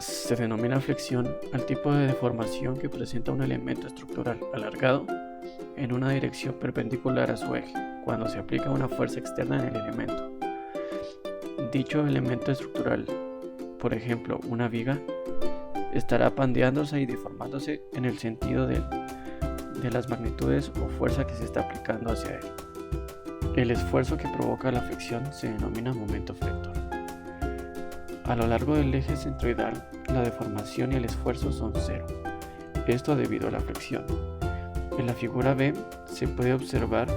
Se denomina flexión al tipo de deformación que presenta un elemento estructural alargado en una dirección perpendicular a su eje, cuando se aplica una fuerza externa en el elemento. Dicho elemento estructural, por ejemplo una viga, estará pandeándose y deformándose en el sentido de las magnitudes o fuerza que se está aplicando hacia él. El esfuerzo que provoca la flexión se denomina momento flector. A lo largo del eje centroidal, la deformación y el esfuerzo son cero. Esto debido a la flexión. En la figura B se puede observar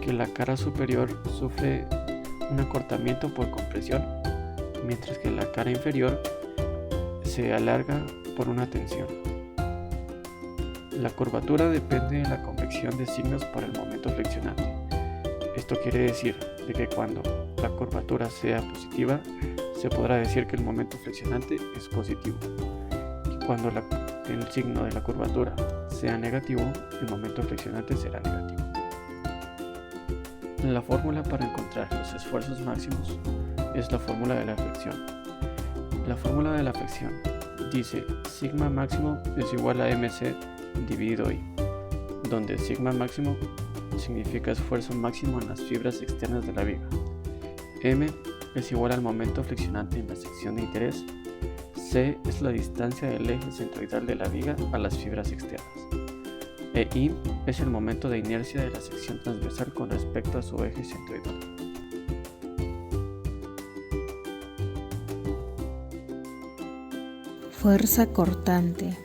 que la cara superior sufre un acortamiento por compresión, mientras que la cara inferior se alarga por una tensión. La curvatura depende de la convección de signos para el momento flexionante. Esto quiere decir de que cuando la curvatura sea positiva, se podrá decir que el momento flexionante es positivo, y cuando el signo de la curvatura sea negativo, el momento flexionante será negativo. La fórmula para encontrar los esfuerzos máximos es la fórmula de la flexión. La fórmula de la flexión dice sigma máximo es igual a mc dividido I, donde sigma máximo significa esfuerzo máximo en las fibras externas de la viga. M es igual al momento flexionante en la sección de interés. C es la distancia del eje centroidal de la viga a las fibras externas. E I es el momento de inercia de la sección transversal con respecto a su eje centroidal. Fuerza cortante.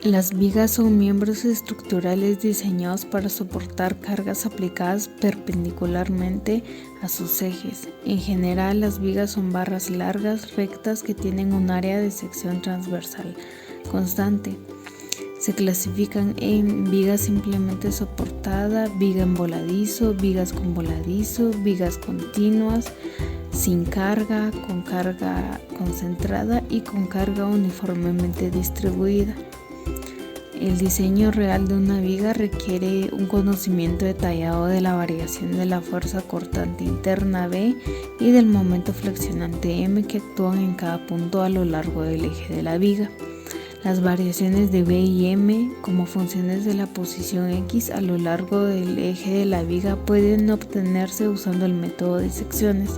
Las vigas son miembros estructurales diseñados para soportar cargas aplicadas perpendicularmente a sus ejes. En general, las vigas son barras largas, rectas, que tienen un área de sección transversal constante. Se clasifican en viga simplemente soportada, viga en voladizo, vigas con voladizo, vigas continuas, sin carga, con carga concentrada y con carga uniformemente distribuida. El diseño real de una viga requiere un conocimiento detallado de la variación de la fuerza cortante interna B y del momento flexionante M que actúan en cada punto a lo largo del eje de la viga. Las variaciones de B y M como funciones de la posición X a lo largo del eje de la viga pueden obtenerse usando el método de secciones.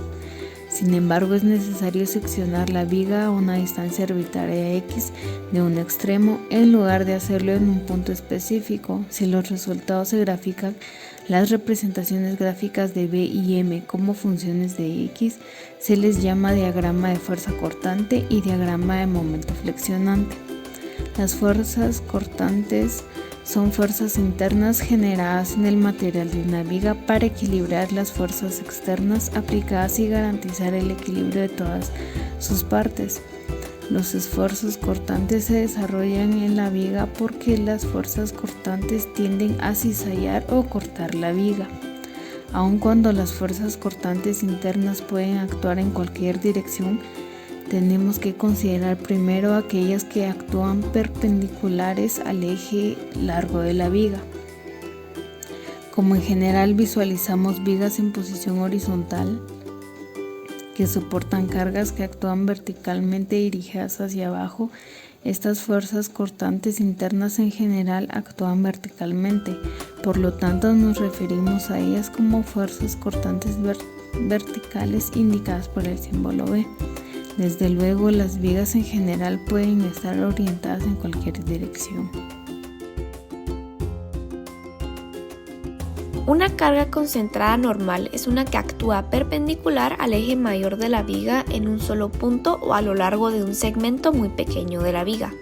Sin embargo, es necesario seccionar la viga a una distancia arbitraria X de un extremo en lugar de hacerlo en un punto específico. Si los resultados se grafican, las representaciones gráficas de B y M como funciones de X se les llama diagrama de fuerza cortante y diagrama de momento flexionante. Las fuerzas cortantes son fuerzas internas generadas en el material de una viga para equilibrar las fuerzas externas aplicadas y garantizar el equilibrio de todas sus partes. Los esfuerzos cortantes se desarrollan en la viga porque las fuerzas cortantes tienden a cizallar o cortar la viga. Aun cuando las fuerzas cortantes internas pueden actuar en cualquier dirección, tenemos que considerar primero aquellas que actúan perpendiculares al eje largo de la viga. Como en general visualizamos vigas en posición horizontal que soportan cargas que actúan verticalmente dirigidas hacia abajo, estas fuerzas cortantes internas en general actúan verticalmente, por lo tanto nos referimos a ellas como fuerzas cortantes verticales indicadas por el símbolo B. Desde luego, las vigas en general pueden estar orientadas en cualquier dirección. Una carga concentrada normal es una que actúa perpendicular al eje mayor de la viga en un solo punto o a lo largo de un segmento muy pequeño de la viga.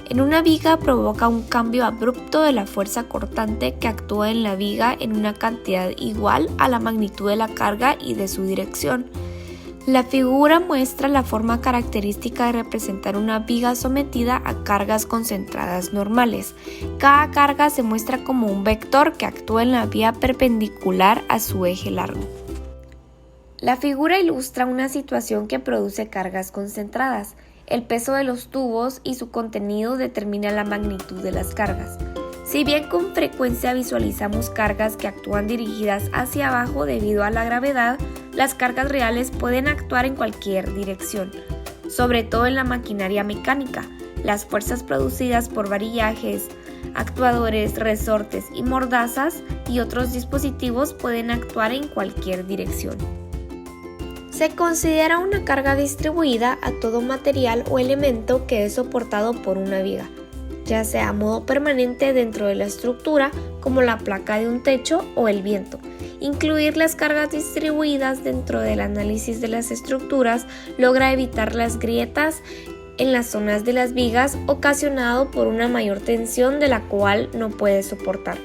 En una viga provoca un cambio abrupto de la fuerza cortante que actúa en la viga en una cantidad igual a la magnitud de la carga y de su dirección. La figura muestra la forma característica de representar una viga sometida a cargas concentradas normales. Cada carga se muestra como un vector que actúa en la vía perpendicular a su eje largo. La figura ilustra una situación que produce cargas concentradas. El peso de los tubos y su contenido determina la magnitud de las cargas. Si bien con frecuencia visualizamos cargas que actúan dirigidas hacia abajo debido a la gravedad, las cargas reales pueden actuar en cualquier dirección. sobre todo en la maquinaria mecánica. Las fuerzas producidas por varillajes, actuadores, resortes y mordazas y otros dispositivos pueden actuar en cualquier dirección. Se considera una carga distribuida a todo material o elemento que es soportado por una viga, ya sea a modo permanente dentro de la estructura, como la placa de un techo o el viento. Incluir las cargas distribuidas dentro del análisis de las estructuras logra evitar las grietas en las zonas de las vigas ocasionado por una mayor tensión de la cual no puede soportar.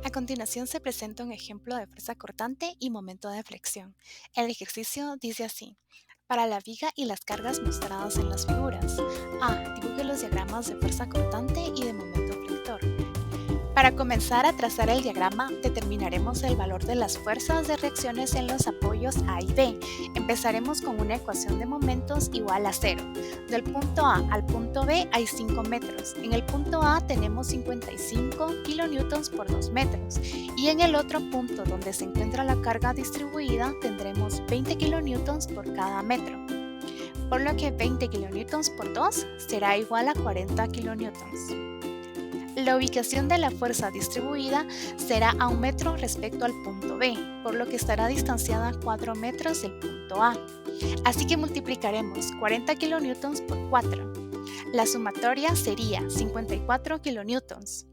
A continuación se presenta un ejemplo de fuerza cortante y momento de flexión. El ejercicio dice así: para la viga y las cargas mostradas en las figuras. A. Dibuje los diagramas de fuerza cortante y de momento flector. Para comenzar a trazar el diagrama, determinaremos el valor de las fuerzas de reacciones en los apoyos A y B. Empezaremos con una ecuación de momentos igual a 0. Del punto A al punto B hay 5 metros. En el punto A tenemos 55 kilonewtons por 2 metros. Y en el otro punto donde se encuentra la carga distribuida tendremos 20 kilonewtons por cada metro. Por lo que 20 kilonewtons por 2 será igual a 40 kilonewtons. La ubicación de la fuerza distribuida será a 1 metro respecto al punto B, por lo que estará distanciada 4 metros del punto A. Así que multiplicaremos 40 kilonewtons por 4. La sumatoria sería 54 kilonewtons.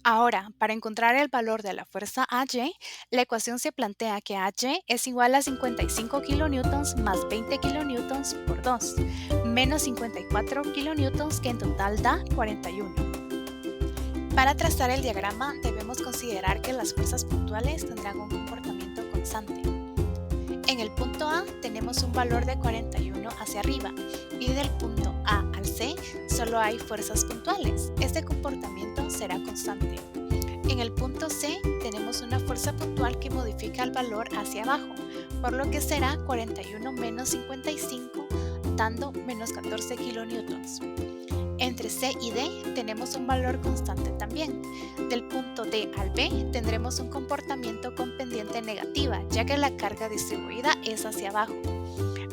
Ahora, para encontrar el valor de la fuerza AY, la ecuación se plantea que AY es igual a 55 kilonewtons más 20 kilonewtons por 2, menos 54 kilonewtons, que en total da 41. Para trazar el diagrama debemos considerar que las fuerzas puntuales tendrán un comportamiento constante. En el punto A tenemos un valor de 41 hacia arriba y del punto A al C solo hay fuerzas puntuales. Este comportamiento será constante. En el punto C tenemos una fuerza puntual que modifica el valor hacia abajo, por lo que será 41 menos 55, dando menos 14 kilonewtons. Entre C y D tenemos un valor constante también. Del punto D al B tendremos un comportamiento con pendiente negativa, ya que la carga distribuida es hacia abajo.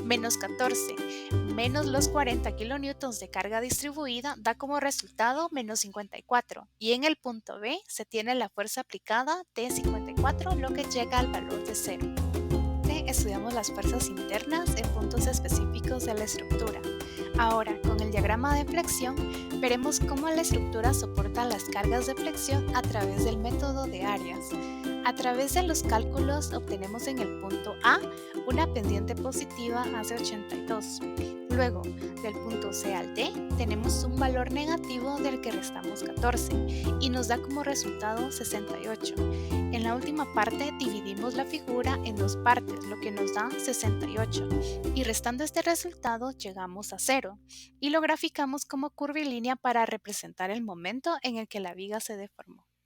Menos 14 menos los 40 kilonewtons de carga distribuida da como resultado menos 54. Y en el punto B se tiene la fuerza aplicada de 54, lo que llega al valor de 0. Estudiamos las fuerzas internas en puntos específicos de la estructura. Ahora, con el diagrama de flexión, veremos cómo la estructura soporta las cargas de flexión a través del método de áreas. A través de los cálculos obtenemos en el punto A una pendiente positiva hacia 82. Luego, del punto C al D, tenemos un valor negativo del que restamos 14 y nos da como resultado 68. En la última parte dividimos la figura en dos partes, lo que nos da 68. Y restando este resultado llegamos a 0 y lo graficamos como curvilínea para representar el momento en el que la viga se deformó.